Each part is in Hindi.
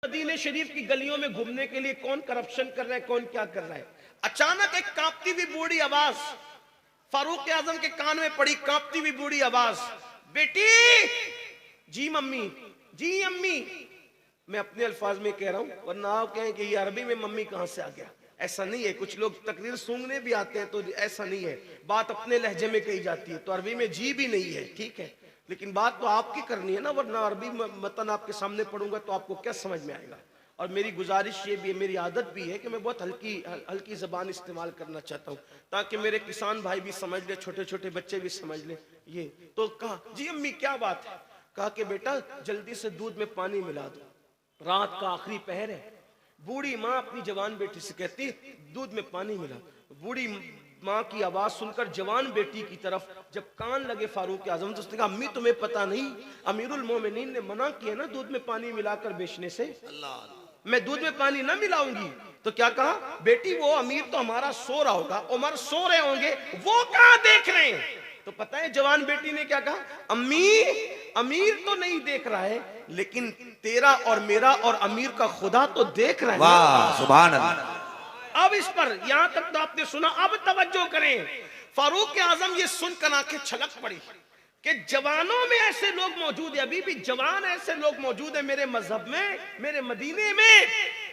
मदीने शरीफ की गलियों में घूमने के लिए कौन करप्शन कर रहा है, कौन क्या कर रहा है। अचानक एक कांपती हुई बूढ़ी आवाज फारूक आजम के कान में पड़ी, कांपती हुई बूढ़ी आवाज, बेटी। जी मम्मी, जी अम्मी। मैं अपने अल्फाज में कह रहा हूं, वरना आप कहें कि ये अरबी में मम्मी कहां से आ गया। ऐसा नहीं है, कुछ लोग तकरीर सूंघने भी आते हैं तो ऐसा नहीं है, बात अपने लहजे में कही जाती है, तो अरबी में जी भी नहीं है, ठीक है, लेकिन बात तो आपकी करनी है ना, वरना अरबी मतन आपके सामने पढ़ूंगा तो आपको क्या समझ में आएगा। और मेरी गुजारिश ये भी है, मेरी आदत भी है कि मैं बहुत हल्की ज़बान इस्तेमाल करना चाहता हूँ, ताकि मेरे किसान भाई भी समझ ले, छोटे छोटे बच्चे भी समझ ले। ये तो कहा, जी अम्मी क्या बात है। कहा कि बेटा जल्दी से दूध में पानी मिला दो, रात का आखिरी पहर है। बूढ़ी माँ अपनी जवान बेटी से कहती दूध में पानी मिला। बूढ़ी माँ की आवाज सुनकर जवान बेटी की तरफ जब कान लगे फारूक आजम, तो उसने कहा अम्मी तुम्हें पता नहीं, अमीरुल मोमिनीन ने मना किया ना दूध में पानी मिलाकर बेचने से, मैं दूध में पानी ना मिलाऊंगी। तो क्या कहा, बेटी वो अमीर तो हमारा सो रहा होगा, उमर सो रहे होंगे, वो कहां देख रहे हैं। तो पता है जवान बेटी ने क्या कहा, अम्मी अमीर तो नहीं देख रहा है, लेकिन तेरा और मेरा और अमीर का खुदा तो देख रहा है। वाह सुभान अल्लाह। अब इस पर यहां तक तो आपने सुना, अब तवज्जो करें। फारूक आजम ये सुनकर आंखें छलक पड़ी कि जवानों में ऐसे लोग मौजूद है, अभी भी जवान ऐसे लोग मौजूद है मेरे मजहब में, मेरे मदीने में।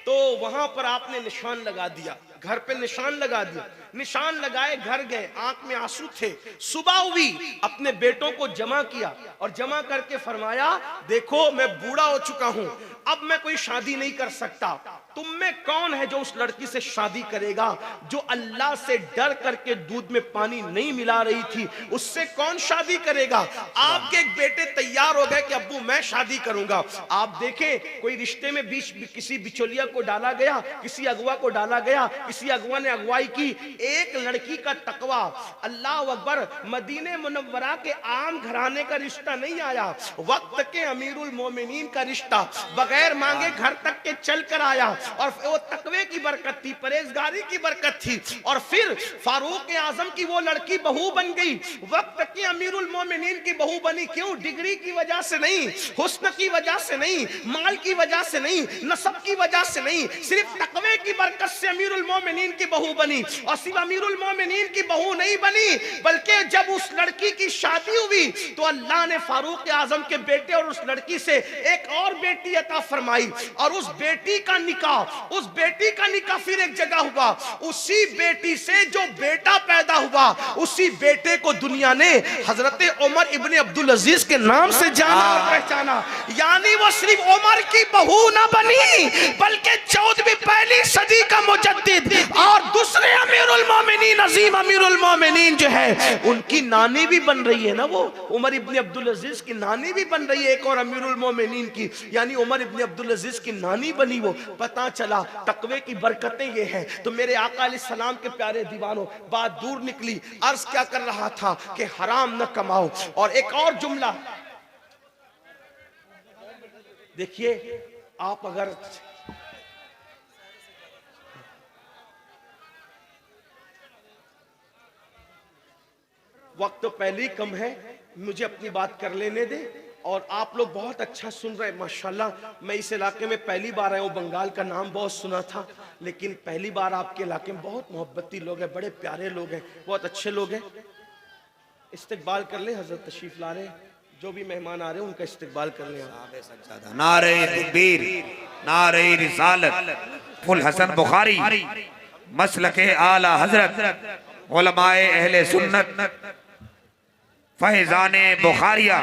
तो वहां पर आपने निशान लगा दिया, घर पे निशान लगा दिया, निशान लगाए, घर गए, आंख में आंसू थे। सुबह हुई, अपने बेटों को जमा किया और जमा करके फरमाया, देखो मैं बूढ़ा हो चुका हूं, अब मैं कोई शादी नहीं कर सकता। तुम में कौन है जो उस लड़की से शादी करेगा जो अल्लाह से डर करके दूध में पानी नहीं मिला रही थी, उससे कौन शादी करेगा। आपके एक बेटे तैयार हो गए कि अब्बू मैं शादी करूंगा। आप देखें कोई रिश्ते में बीच किसी बिचौलिया को डाला गया, किसी अगवा को डाला गया, किसी अगवा ने अगवाई की, एक लड़की का तकवा, अल्लाह अकबर, मदीने मुनव्वरा के आम घराने का रिश्ता नहीं आया, वक्त के अमीरुल मोमिनीन का रिश्ता बगैर मांगे घर तक के चल कर आया। और वो तकवे की बरकत थी, परहेजगारी की बरकत थी, और फिर फारूक आजम की वो लड़की बहू बन गई, वक्त की अमीरुल मोमिनीन की बहू बनी। क्यों? डिग्री की वजह से नहीं, हुस्न की वजह से नहीं, माल की वजह से नहीं, नसब की वजह से नहीं, सिर्फ तकवे की बरकत से अमीरुल मोमिनीन की बहू बनी। और सिर्फ अमीरुल मोमिनीन की बहू नहीं बनी, बल्कि जब उस लड़की की शादी हुई तो अल्लाह ने फारूक आजम के बेटे और उस लड़की से एक और बेटी अता फरमाई, और उस बेटी का निकाह फिर एक जगह हुआ। उसी बेटी से जो बेटा पैदा हुआ, उसी बेटे को दुनिया ने हजरत उमर इब्ने अब्दुल अजीज के नाम से जाना और पहचाना। यानी वो सिर्फ उमर की बहू ना बनी, बल्कि 14वीं पहली सदी का मुजद्दिद और दूसरे अमीरुल मोमिनीन, अजीम अमीरुल मोमिनीन जो है, उनकी नानी भी बन रही है ना, वो उमर इब्ने अब्दुल अजीज की नानी भी बन रही है, एक और अमीरुल मोमिनीन की, यानी उमर इब्ने अब्दुल अजीज की नानी बनी वो। पता चला तकवे की बरकतें ये हैं। तो मेरे आका अलैहिस्सलाम के प्यारे दीवानों, बात दूर निकली, अर्ज क्या कर रहा था कि हराम न कमाओ। और एक और जुमला देखिए, आप अगर वक्त तो पहले ही कम है, मुझे अपनी बात कर लेने दे। और आप लोग बहुत अच्छा सुन रहे हैं माशाल्लाह। मैं इस इलाके में पहली बार आया हूँ, बंगाल का नाम बहुत सुना था, लेकिन पहली बार आपके इलाके में बहुत मोहब्बती लोग हैं, बड़े प्यारे लोग हैं, बहुत अच्छे लोग हैं। इस्तकबाल कर ले, हजरत तशरीफ ला रहे हैं, जो भी मेहमान आ रहे हैं उनका इस्तकबाल कर ले। नारे तकबीर, नारे रिसालत, फुल हसन बुखारी, मसलके आला हजरत, उलमाए अहले सुन्नत, फैजाने बुखारिया।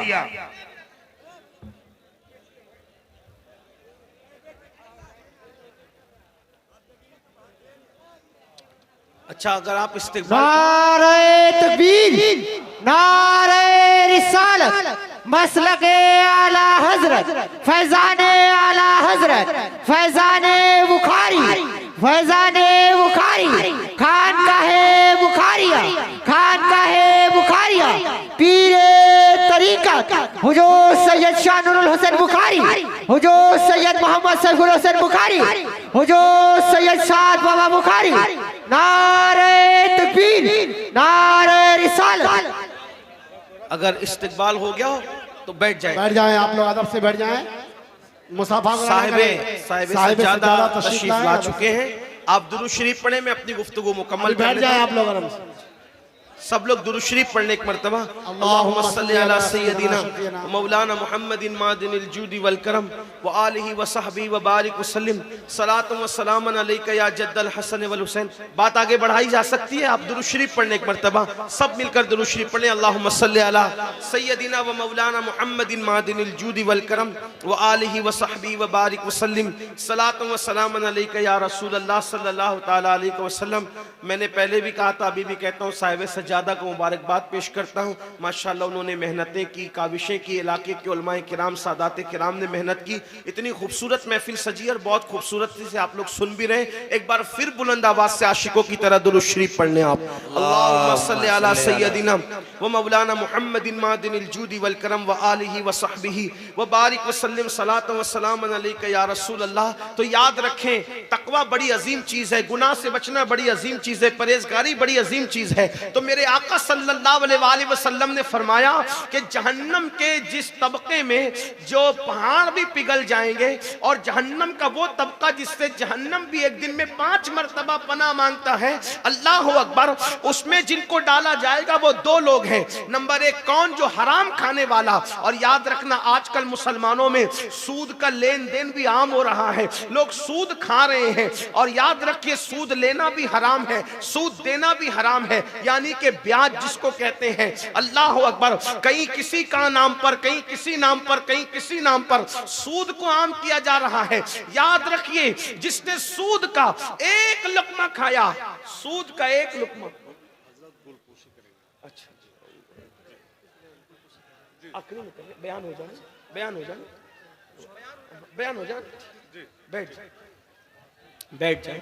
अच्छा, अगर आप इस्तिक़बाल, नारे तकबीर, नारे रिसालत, मसलके आला हजरत, फैजाने आला हजरत, फैजाने बुखारी, फैजाने बुखारी, खान का है बुखारिया, खान का है बुखारिया, पीरे तरीक़त हुजूर सैयद शाह नूरुल हसन बुखारी, हुजूर सैयद मोहम्मद सैफुल हसन बुखारी, हुजूर सैयद साद बाबा बुखारी। नारे तकबीर, नारे रिसालत। अगर इस्तिक़बाल हो गया हो तो बैठ जाए, बैठ जाएं, आप लोग अदब से बैठ जाएं। मुसाफा साहिबे सज्जादा तशरीफ ला चुके हैं। आप दुरूद शरीफ पढ़े, मैं अपनी गुफ्तगू मुकम्मल कर बैठ लेता जाए हूं। आप लोग आराम से। सब लोग दुरूद शरीफ पढ़ने एक मरतबा। अल्लाहुम्मा सल्ली अला सय्यदिना मौलाना मुहम्मदिन मादिनिल जूदी वल करम व आलिहि व सहबी व बारिक वसल्लम सलातु व सलामन अलैका या जद्दल हसन वल हुसैन। बात आगे बढ़ाई जा सकती है। आप दुरूद शरीफ पढ़ने एक मरतबा सब मिलकर दुरूद शरीफ पढ़ें। अल्लाहुम्मा सल्ली अला सय्यदिना व मौलाना मुहम्मदिन मादिनिल जूदी वल करम व आलिहि व सहबी व बारिक वसल्लम सलातु व सलामन अलैका या रसूल अल्लाह सल्लल्लाहु तआला अलैहि वसल्लम। मैंने पहले भी कहा था, अभी भी कहता हूँ, साहिब सज्जादा को मुबारकबाद पेश करता हूँ। माशाअल्लाह उन्होंने मेहनतें की, काविशें की, इलाके के उलमाए किराम सादात किराम ने मेहनत की। इतनी खूबसूरत महफिल सजी और बहुत खूबसूरती से आप लोग सुन भी रहे। एक बार फिर बुलंद आवाज से आशिकों की तरह दुरूद शरीफ पढ़ने आप। अल्लाहुम्मा सल्ली अला सय्यदिना व मौलाना मुहम्मदिन मादिनिल जूदी वल करम व आलिहि व सहबिही व बारिक वसल्लम सलातु व सलामन अलैका या रसूल अल्लाह। तो याद रखें, तकवा बड़ी अजीम चीज है, गुनाह से बचना बड़ी अजीम चीज है, परहेजगारी बड़ी अजीम चीज है। तो मेरे आका सल्लल्लाहु अलैहि वसल्लम ने फरमाया कि जहन्नम के जिस तबके में जो पहाड़ भी पिघल जाएंगे, और जहन्नम का वो तबका जिससे जहन्नम भी एक दिन में 5 मरतबा पनाह मांगता है, अल्लाह अकबर, उसमें जिनको डाला जाएगा वो 2 लोग हैं। नंबर 1 कौन? जो हराम खाने वाला। और याद रखना, आजकल मुसलमानों में सूद का लेन देन भी आम हो रहा है, लोग सूद खा रहे हैं। और याद रखिए, सूद लेना भी हराम है, सूद देना भी हराम है, यानी कि ब्याज जिसको कहते हैं। अल्लाह अकबर, कहीं किसी का नाम पर, कहीं किसी नाम पर, कहीं किसी नाम पर सूद को आम किया जा रहा है। याद रखिए, जिसने सूद का एक लुकमा खाया, सूद का एक लुकमा, अच्छा आखिरी में करें, बयान हो जाए, बयान हो जाए, बयान हो जाए, बैठ जाए, बैठ जाए।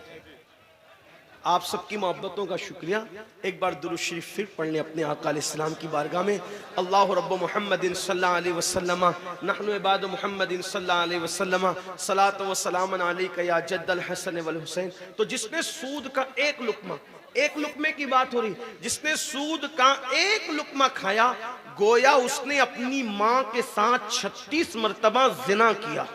आप सबकी मोहब्बतों का शुक्रिया। एक बार दुरूद शरीफ फिर पढ़ लें अपने आका अलैहिस्सलाम की बारगाह में। अल्लाह रब्बु मुहम्मदिन सल्लल्लाहु अलैहि वसल्लम नहनु इबादु मुहम्मदिन सल्लल्लाहु अलैहि वसल्लम सलातु व सलामन अलैका या जद्दल हसन वल हुसैन। तो जिसने सूद का एक लुकमा, एक लुकमे की बात हो रही, जिसने सूद का एक लुकमा खाया, गोया उसने अपनी माँ के साथ 36 मरतबा जिना किया।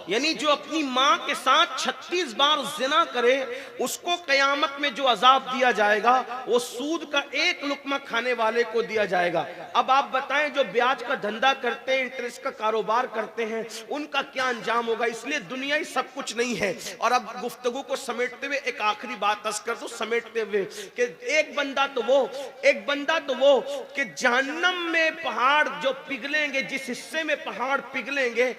यानी जो अपनी माँ के साथ 36 बार जिना करे, उसको कयामत में जो अजाब दिया जाएगा वो सूद का एक लुकमा खाने वाले को दिया जाएगा। अब आप बताएं, जो ब्याज का धंधा करते हैं, इंटरेस्ट का कारोबार करते हैं, उनका क्या अंजाम होगा। इसलिए दुनिया ही सब कुछ नहीं है। और अब गुफ्तगू को समेटते हुए एक आखिरी बात अर्ज कर दूं, समेटते हुए, कि एक बंदा तो वो कि जहन्नम में पहाड़ जो पिघलेंगे, जिस हिस्से में पहाड़ पिघलेंगे,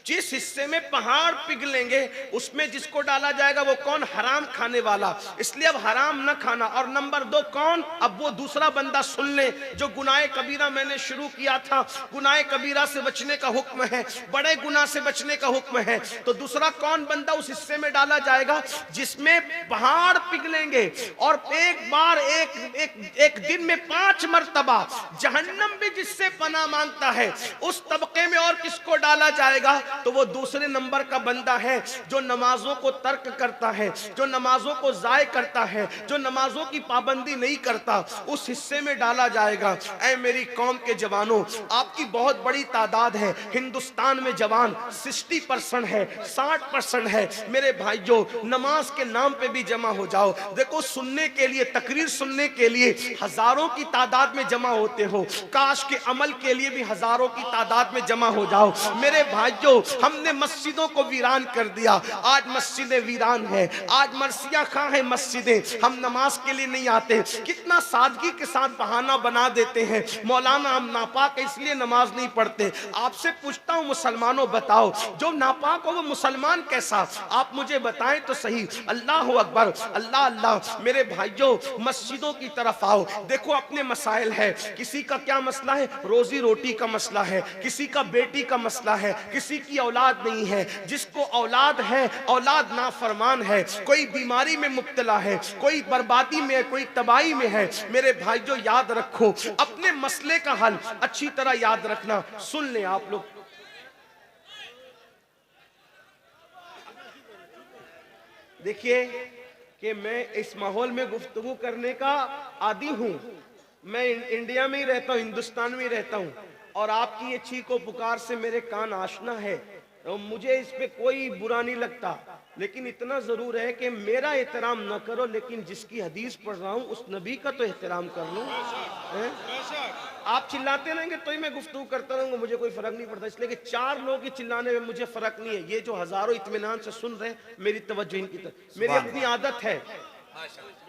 जिस हिस्से में पहाड़ पिघलेंगे, उसमें जिसको डाला जाएगा वो कौन? हराम खाने वाला। इसलिए अब हराम न खाना। और नंबर 2 कौन? अब वो दूसरा बंदा सुन ले, जो गुनाह कबीरा मैंने शुरू किया था, गुनाह कबीरा से बचने का हुक्म है, बड़े गुनाह से बचने का हुक्म है। तो दूसरा कौन बंदा उस हिस्से में डाला जाएगा जिसमें पहाड़ पिघलेंगे, और एक बार एक दिन में 5 मरतबा जहन्नम भी जिससे पनाह मांगता है, उस तबके में और किसको डाला जाएगा? तो वो दूसरे नंबर का बंदा है जो नमाजों को तर्क करता है, जो नमाजों को जाय करता है, जो नमाजों की पाबंदी नहीं करता, उस हिस्से में डाला जाएगा। ऐ मेरी कौम के जवानों, आपकी बहुत बड़ी तादाद है, हिंदुस्तान में जवान 60% है, 60% है। मेरे भाइयों, नमाज के नाम पे भी जमा हो जाओ। देखो, सुनने के लिए, तकरीर सुनने के लिए हजारों की तादाद में जमा होते हो, काश के अमल के लिए भी हजारों की तादाद में जमा हो जाओ। मेरे भाइयों, हमने मस्जिदों को वीरान कर दिया, आज मस्जिदें वीरान है, आज मरसिया खां है मस्जिदें, हम नमाज के लिए नहीं आते। कितना सादगी के साथ बहाना बना देते हैं, मौलाना हम नापाक है इसलिए नमाज नहीं पढ़ते। आपसे पूछता हूं मुसलमानों, बताओ जो नापाक हो वो मुसलमान कैसा? आप मुझे बताएं तो सही। अल्लाह अकबर, अल्लाह अल्लाह। मेरे भाइयों, मस्जिदों की तरफ आओ। देखो, अपने मसाइल है, किसी का क्या मसला है? रोजी रोटी का मसला है, किसी का बेटी का मसला है, किसी की औलाद नहीं है, जिसको औलाद है औलाद नाफरमान है, कोई बीमारी में मुब्तला है, कोई बर्बादी में है, कोई तबाही में है। मेरे भाइयों, याद रखो, अपने मसले का हल अच्छी तरह याद रखना। सुन लें आप लोग, देखिए कि मैं इस माहौल में गुफ्तगू करने का आदी हूं। मैं इंडिया में ही रहता हूं, हिंदुस्तान में ही रहता हूं, और आपकी ये चीखो पुकार से मेरे कान आशना है। और मुझे इस पे कोई बुरा नहीं लगता, लेकिन इतना जरूर है कि मेरा एहतराम न करो, लेकिन जिसकी हदीस पढ़ रहा हूँ उस नबी का तो एहतराम कर लो। आप चिल्लाते रहेंगे तो ही मैं गुफ्तगू करता रहूंगा, मुझे कोई फर्क नहीं पड़ता, इसलिए कि 4 लोग के चिल्लाने में मुझे फर्क नहीं है। ये जो हजारों इत्मीनान से सुन रहे हैं, मेरी तवज्जो इनकी तरफ, मेरी अपनी आदत है,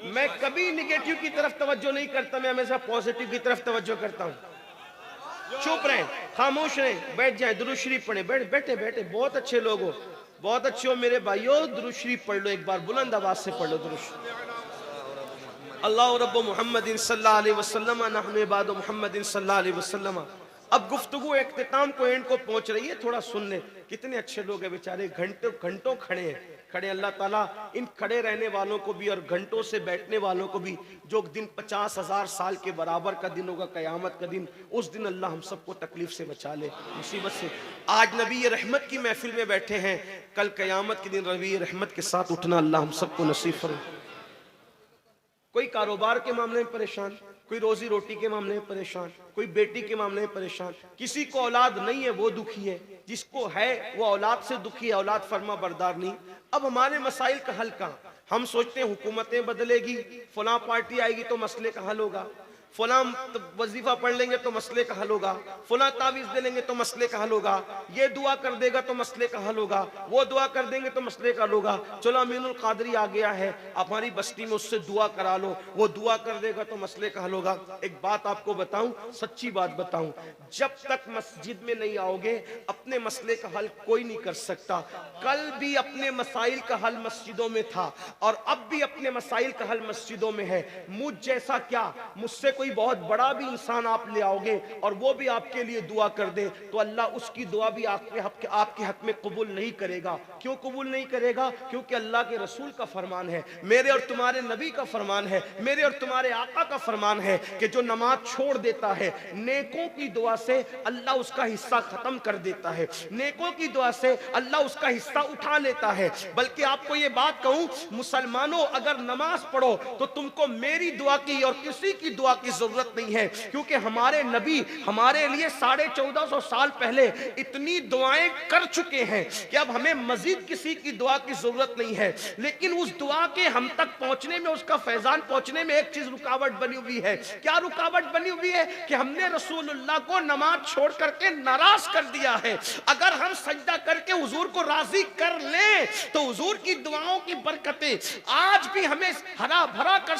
मैं कभी निगेटिव की तरफ तवज्जो नहीं करता, मैं हमेशा पॉजिटिव की तरफ तवज्जो करता हूँ। चुप रहें, खामोश रहें, बैठ जाएं, दुरूद शरीफ पढ़ें, बैठे बैठे, बहुत अच्छे लोग हो, बहुत अच्छे हो मेरे भाइयों, दुरूद शरीफ पढ़ लो, एक बार बुलंद आवाज से पढ़ लो दुरूद शरीफ। अल्लाह रब्बु मुहम्मदिन सल्लल्लाहु अलैहि वसल्लम नहनु इबादु मुहम्मदिन सल्लल्लाहु अलैहि वसल्लम। अब गुफ्तगू इख्तिताम को एंड को पहुंच रही है, थोड़ा सुन ले। कितने अच्छे लोग हैं बेचारे, घंटों घंटों खड़े हैं, खड़े। अल्लाह ताला इन खड़े रहने वालों को भी और घंटों से बैठने वालों को भी, जो दिन 50,000 साल के बराबर का दिन होगा, कयामत का दिन, उस दिन अल्लाह हम सबको तकलीफ से बचा ले, मुसीबत से। आज नबी रहमत की महफिल में बैठे हैं, कल कयामत के दिन नबी रहमत के साथ उठना अल्लाह हम सबको नसीब फरमाए। कोई कारोबार के मामले में परेशान, कोई रोजी रोटी के मामले में परेशान, कोई बेटी के मामले में परेशान, किसी को औलाद नहीं है वो दुखी है, जिसको है वो औलाद से दुखी है, औलाद फरमा बरदार नहीं। अब हमारे मसाइल का हल कहाँ? हम सोचते हैं हुकूमतें बदलेगी, फलां पार्टी आएगी तो मसले का हल होगा, फलां वजीफा पढ़ लेंगे तो मसले का हल होगा, फलां तावीज दे लेंगे तो मसले का हल होगा, ये दुआ कर देगा तो मसले का हल होगा, वो दुआ कर देंगे तो मसले का हल होगा। चलो अमीनुल कादरी आ गया है, हमारी बस्ती में उससे दुआ करा लो, वो दुआ कर देगा तो मसले का हल होगा। एक बात आपको बताऊं, सच्ची बात बताऊं, जब तक मस्जिद में नहीं आओगे अपने मसले का हल कोई नहीं कर सकता। कल भी अपने मसाइल का हल मस्जिदों में था और अब भी अपने मसाइल का हल मस्जिदों में है। मुझ जैसा क्या, मुझसे कोई बहुत बड़ा भी इंसान आप ले आओगे और वो भी आपके लिए दुआ कर दे तो अल्लाह उसकी दुआ भी आपके हक में कबूल नहीं करेगा। क्यों कबूल नहीं करेगा? क्योंकि अल्लाह के रसूल का फरमान है, मेरे और तुम्हारे नबी का फरमान है, मेरे और तुम्हारे आका का फरमान है कि जो नमाज छोड़ देता है नेकों की दुआ से अल्लाह उसका हिस्सा खत्म कर देता है, नेकों की दुआ से अल्लाह उसका हिस्सा उठा लेता है। बल्कि आपको ये बात कहूं, मुसलमानों अगर नमाज पढ़ो तो तुमको मेरी दुआ की और किसी की दुआ की जरूरत नहीं है, क्योंकि हमारे नबी हमारे लिए 1450 साल पहले इतनी दुआएं कर चुके हैं कि अब हमें मजीद किसी की दुआ की जरूरत नहीं है। लेकिन उस दुआ के हम तक पहुंचने में, उसका फैजान पहुंचने में एक चीज रुकावट बनी हुई है। क्या रुकावट बनी हुई है? कि हमने रसूलुल्लाह को नमाज छोड़ करके नाराज कर दिया है। अगर हम सजदा करके हुजूर को राजी कर लें तो हुजूर की दुआओं की बरकतें आज भी हमें हरा भरा कर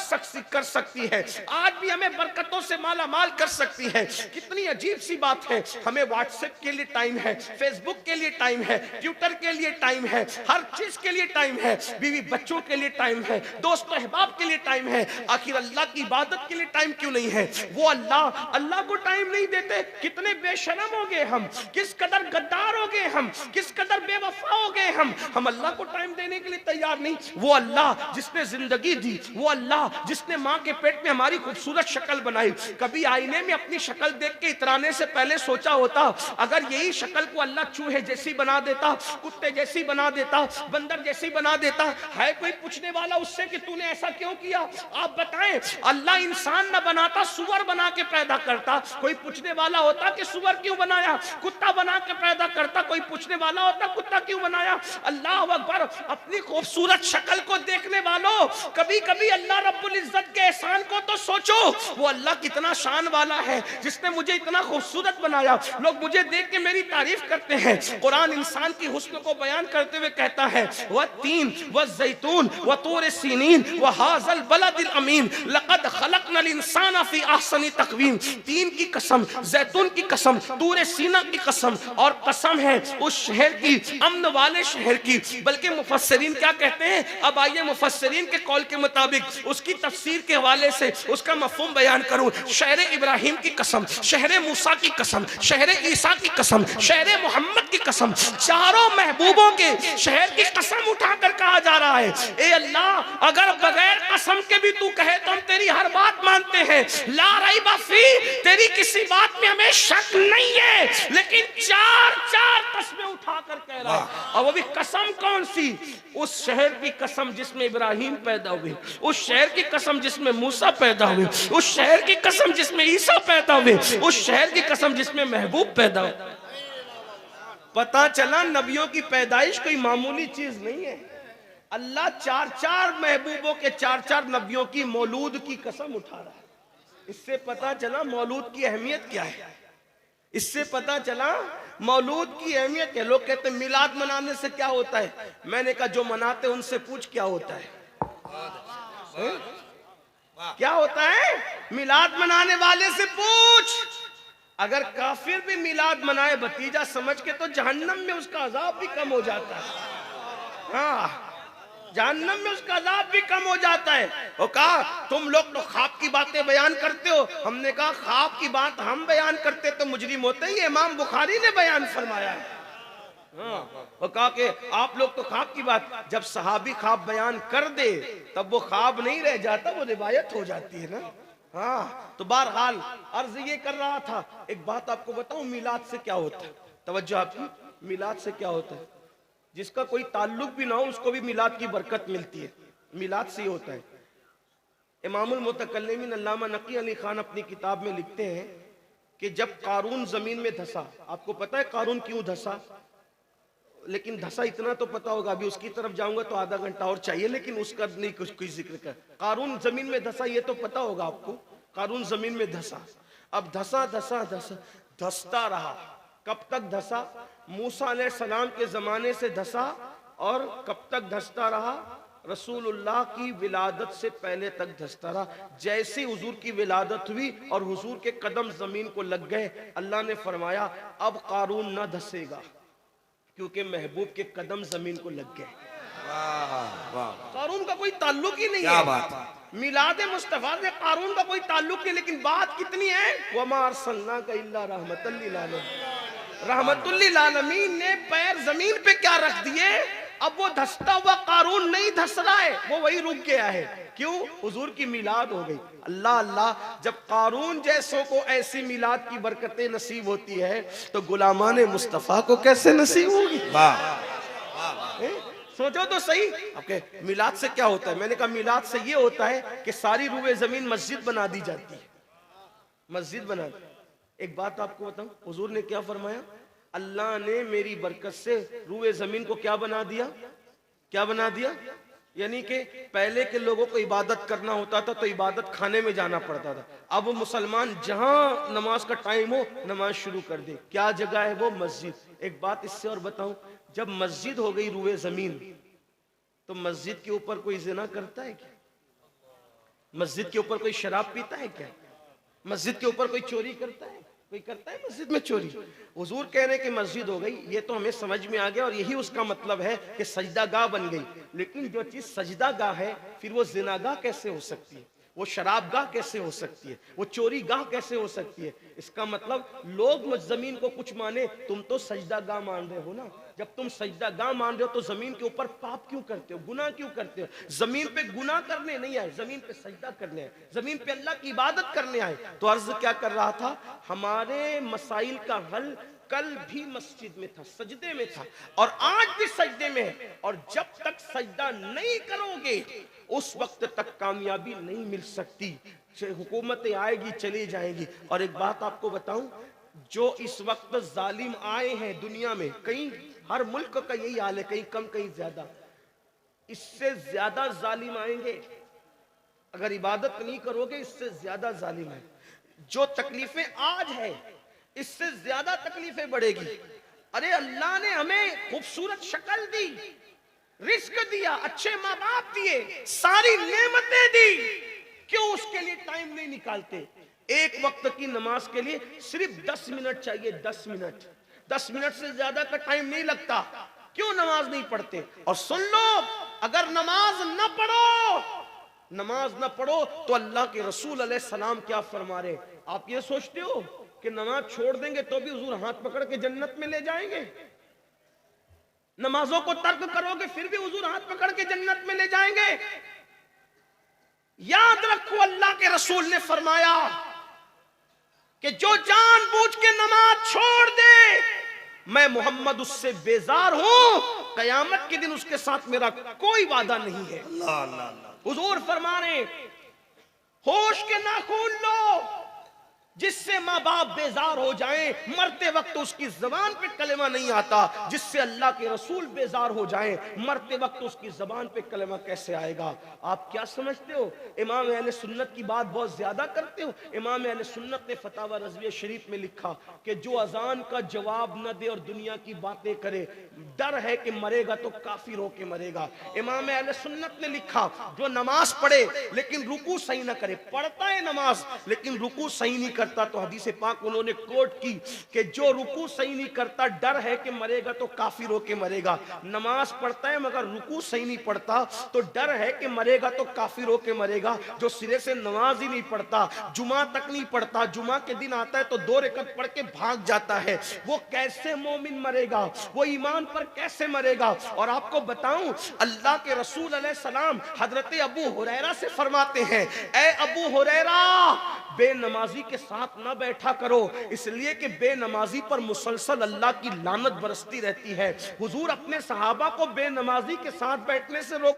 सकती है, आज भी हमें बरकतों से माला माल कर सकती है। कितनी अजीब सी बात है, हमें व्हाट्सएप के लिए टाइम है, फेसबुक के लिए टाइम है, ट्विटर के लिए टाइम है, हर चीज के लिए टाइम है, बीवी बच्चों के लिए टाइम है, दोस्त अहबाब के लिए टाइम है, आखिर अल्लाह की इबादत के लिए टाइम क्यों नहीं है? वो अल्लाह को टाइम नहीं देते। कितने बेशरम हो गए हम, किस कदर गद्दार हो गए हम, किस कदर बेवफा हो गए हम अल्लाह को टाइम देने के लिए तैयार नहीं। वो अल्लाह जिसने जिंदगी दी, वो अल्लाह जिसने माँ के पेट में हमारी खूबसूरत शक्ल बनाई, कभी आईने में अपनी शक्ल देख के इतराने से पहले सोचा होता अगर यही शक्ल को अल्लाह चूहे जैसी बना देता, कुत्ते जैसी बना देता, बंदर जैसी बना देता, है कोई पूछने वाला उससे कि तूने ऐसा क्यों किया? आप बताएं, अल्लाह इंसान न बनाता सुअर बना के पैदा करता, कोई पूछने वाला होता कि सुअर क्यों बनाया? कुत्ता बना के पैदा करता, कोई पूछने वाला होता कुत्ता क्यों बनाया? अल्लाह अकबर। अपनी खूबसूरत शक्ल को देखने वालों, कभी कभी अल्लाह रब्बुल इज्जत के एहसान को तो सोचो। वो अल्लाह कितना शान वाला है जिसने मुझे इतना खूबसूरत बनाया। लोग मुझे देख के मेरी तारीफ करते हैं। कुरान इंसान की हुस्न को बयान करते हुए कहता है, वह तीन व जैतून व तूर सीनीन व हाज़ल बलदिल अमीन लक़द खलक़नल इंसान फी अहसनी तक़वीम। तीन की कसम, जैतून की कसम, तूर सीना की कसम, और कसम है उस शहर की, अमन वाले शहर की। बल्कि मुफस्सिरीन क्या कहते हैं? अब आइए मुफस्सिरीन के कौल के मुताबिक उसकी तफसीर के हवाले से उसका मफहूम बयान करूं। शहर इब्राहिम की कसम, शहर मूसा की कसम, शहर ईसा की कसम, शहर मोहम्मद की कसम, चारों महबूबों के शहर की कसम उठाकर कहा जा रहा है, ए अल्लाह अगर बगैर कसम के भी तू कहे तो हम तेरी हर बात मानते हैं। ला रैब फी, तेरी किसी बात में हमें शक नहीं है, लेकिन चार कसमें उठाकर कह रहा है। और वो भी कसम कौन सी? उस शहर की कसम जिसमें इब्राहिम पैदा हुए, उस शहर की कसम जिसमें मूसा पैदा हुए, उस शहर की कसम जिसमें ईसा पैदा हुए, उस शहर की कसम जिसमें महबूब पैदा हुए। पता चला नबियों की पैदाइश कोई मामूली चीज नहीं है। अल्लाह 4-4 महबूबों के 4-4 नबियों की मौलूद की कसम उठा रहा है। इससे पता चला मौलूद की अहमियत क्या है। इससे पता चला मौलूद की अहमियत है। लोग कहते हैं मिलाद मनाने से क्या होता है। मैंने कहा जो मनाते उनसे पूछ क्या होता है, क्या होता है। मिलाद मनाने वाले से पूछ। अगर काफिर भी मिलाद मनाए भतीजा समझ के तो जहन्नम में उसका अजाब भी कम हो जाता है। हाँ, जहन्नम में उसका अजाब भी कम हो जाता है। वो कहा तुम लोग तो ख्वाब की बातें बयान करते हो। हमने कहा ख्वाब की बात हम बयान करते तो मुजरिम होते ही। इमाम बुखारी ने बयान फरमाया है। हाँ, वो कहा कि आप लोग तो ख्वाब की बात, जब सहाबी ख्वाब बयान कर दे तब वो ख्वाब नहीं रह जाता, वो रिवायत हो जाती है ना। हाँ, तो बहरहाल अर्ज ये कर रहा था। एक बात आपको बताऊं, मिलाद से क्या होता है। तवज्जो आपकी, मिलाद से क्या होता है। जिसका कोई ताल्लुक भी ना हो उसको भी मिलाद की बरकत मिलती है। मिलाद से ही होता है। इमामुल मुतकल्लिमीन अल्लामा नकी अली खान अपनी किताब में लिखते हैं कि जब कारून जमीन में धंसा, आपको पता है कारून क्यों धंसा, लेकिन धंसा इतना तो पता होगा, अभी उसकी तरफ जाऊंगा तो आधा घंटा और चाहिए, लेकिन उसका नहीं कुछ कोई जिक्र कर। कारून जमीन में धंसा ये तो पता होगा आपको, कारून जमीन में धंसा। अब धंसा धंसा धंसा धंसता रहा। कब तक धंसा, मूसा अलैहिस्सलाम के जमाने से धंसा। और कब तक धंसता रहा, रसूलुल्लाह की विलादत से पहले तक धंसता रहा। जैसे हुजूर की विलादत हुई और हुजूर के कदम जमीन को लग गए, अल्लाह ने फरमाया अब कारून न धंसेगा, क्योंकि महबूब के कदम जमीन को लग गए। कारून का कोई ताल्लुक ही नहीं क्या है। बात। मिलाद मुस्तफा से कारून का कोई ताल्लुक नहीं, लेकिन बात कितनी है, वमा अरसलनाका इल्ला रहमतल लिल आलमीन। रहमतुल लिल आलमीन ने पैर जमीन पे क्या रख दिए। अब वो धंसता हुआ कारून नहीं धंस रहा है, वो वही रुक गया है। क्यों, हुजूर की मिलाद हो गई। अल्लाह अल्लाह, जब कारून जैसों को ऐसी मिलाद की बरकतें नसीब होती है तो गुलामाने मुस्तफा को कैसे नसीब होगी। सोचो तो सही। आपके मिलाद से क्या होता है। मैंने कहा मिलाद से ये होता है कि सारी रूए जमीन मस्जिद बना दी जाती है। मस्जिद बना दी। एक बात आपको बताऊं, हुजूर ने क्या फरमाया, अल्लाह ने मेरी बरकत से रूए जमीन को क्या बना दिया, क्या बना दिया। यानी कि पहले के लोगों को इबादत करना होता था तो इबादत खाने में जाना पड़ता था। अब मुसलमान जहां नमाज का टाइम हो नमाज शुरू कर दे। क्या जगह है वो, मस्जिद। एक बात इससे और बताऊं, जब मस्जिद हो गई रूए जमीन तो मस्जिद के ऊपर कोई जिना करता है क्या, मस्जिद के ऊपर कोई शराब पीता है क्या, मस्जिद के ऊपर कोई चोरी करता है, कोई करता है मस्जिद में चोरी। हुजूर कह रहे कि मस्जिद हो गई, ये तो हमें समझ में आ गया और यही उसका मतलब है कि सजदागाह बन गई। लेकिन जो चीज सजदागाह है फिर वो जिनागाह कैसे हो सकती है, वो शराबगाह कैसे हो सकती है, वो चोरी गाह कैसे हो सकती है। इसका मतलब लोग जमीन को कुछ माने, तुम तो सजदागाह मान रहे हो ना। जब तुम सजदागाह मान रहे हो तो जमीन के ऊपर पाप क्यों करते हो, गुनाह क्यों करते हो। जमीन पे गुनाह करने नहीं आए, जमीन पे सजदा करने आए, जमीन पे अल्लाह की इबादत करने आए। तो अर्ज क्या कर रहा था, हमारे मसाइल का हल कल भी मस्जिद में था, सजदे में था और आज भी सजदे में है। और जब तक सजदा नहीं करोगे उस वक्त तक कामयाबी नहीं मिल सकती। हुकूमतें आएगी चली जाएगी। और एक बात आपको बताऊं, जो इस वक्त जालिम आए हैं दुनिया में, कहीं हर मुल्क का यही हाल है, कहीं कम कहीं ज्यादा, इससे ज्यादा जालिम आएंगे। अगर इबादत नहीं करोगे इससे ज्यादा जालिम है। जो तकलीफें आज है इससे ज्यादा तकलीफें बढ़ेगी। अरे अल्लाह ने हमें खूबसूरत शक्ल दी, रिस्क दिया, अच्छे माँ बाप दिए, सारी नेमतें दी, क्यों उसके लिए टाइम नहीं निकालते। एक वक्त की नमाज के लिए सिर्फ 10 मिनट चाहिए, 10 मिनट, 10 मिनट से ज्यादा का टाइम नहीं लगता। क्यों नमाज नहीं पढ़ते। और सुन लो, अगर नमाज न पढ़ो तो अल्लाह के रसूल अलैहिस्सलाम क्या फरमा रहे। आप ये सोचते हो कि नमाज छोड़ देंगे तो भी हुजूर हाथ पकड़ के जन्नत में ले जाएंगे। नमाजों को तर्क करोगे फिर भी हुजूर हाथ पकड़ के जन्नत में ले जाएंगे। याद रखो, अल्लाह के रसूल ने फरमाया कि जो जानबूझ के नमाज छोड़ दे मैं मोहम्मद उससे बेजार हूं, कयामत के दिन उसके साथ मेरा कोई वादा नहीं है। अल्लाह अल्लाह। हुजूर फरमा रहे, होश के नाखून लो, जिससे माँ बाप बेजार हो जाएं, मरते वक्त उसकी जबान पे कलेमा नहीं आता। जिससे अल्लाह के रसूल बेजार हो जाएं, मरते वक्त उसकी जबान पे कलेमा कैसे आएगा? आप क्या समझते हो? इमाम अहले सुन्नत की बात बहुत ज्यादा करते हो। इमाम अहले सुन्नत ने फतावा रज़विया शरीफ में लिखा कि जो अजान का जवाब न दे और दुनिया की बातें करे, डर है कि मरेगा तो काफिर होके मरेगा। इमाम अहले सुन्नत ने लिखा जो नमाज पढ़े लेकिन रुकू सही ना करे, पढ़ता है नमाज लेकिन रुकू सही नहीं करता, तो हदीस पाक उन्होंने कोट की कि जो रुकू सही नहीं करता, डर है कि मरेगा तो काफिर होके मरेगा। नमाज पढ़ता है मगर रुकू सही नहीं पढ़ता, तो डर है कि मरेगा तो काफिर होके मरेगा। जो सिरे से नमाज ही नहीं पढ़ता, जुमा तक नहीं पढ़ता, जुमा के दिन आता है तो 2 रकअत पढ़ के भाग जाता है, वो कैसे मोमिन मरेगा? वो ईमान पर कैसे मरेगा? और आपको बताऊं, अल्लाह के रसूल अलैहि सलाम हजरत अबू हुरैरा से फरमाते हैं, ए अबू हुरैरा, बेनमाजी के साथ ना बैठा करो, इसलिए कि बेनमाजी पर मुसलसल अल्लाह की लानत बरसती रहती है। हुजूर अपने सहाबा को बेनमाजी के साथ बैठने से रोक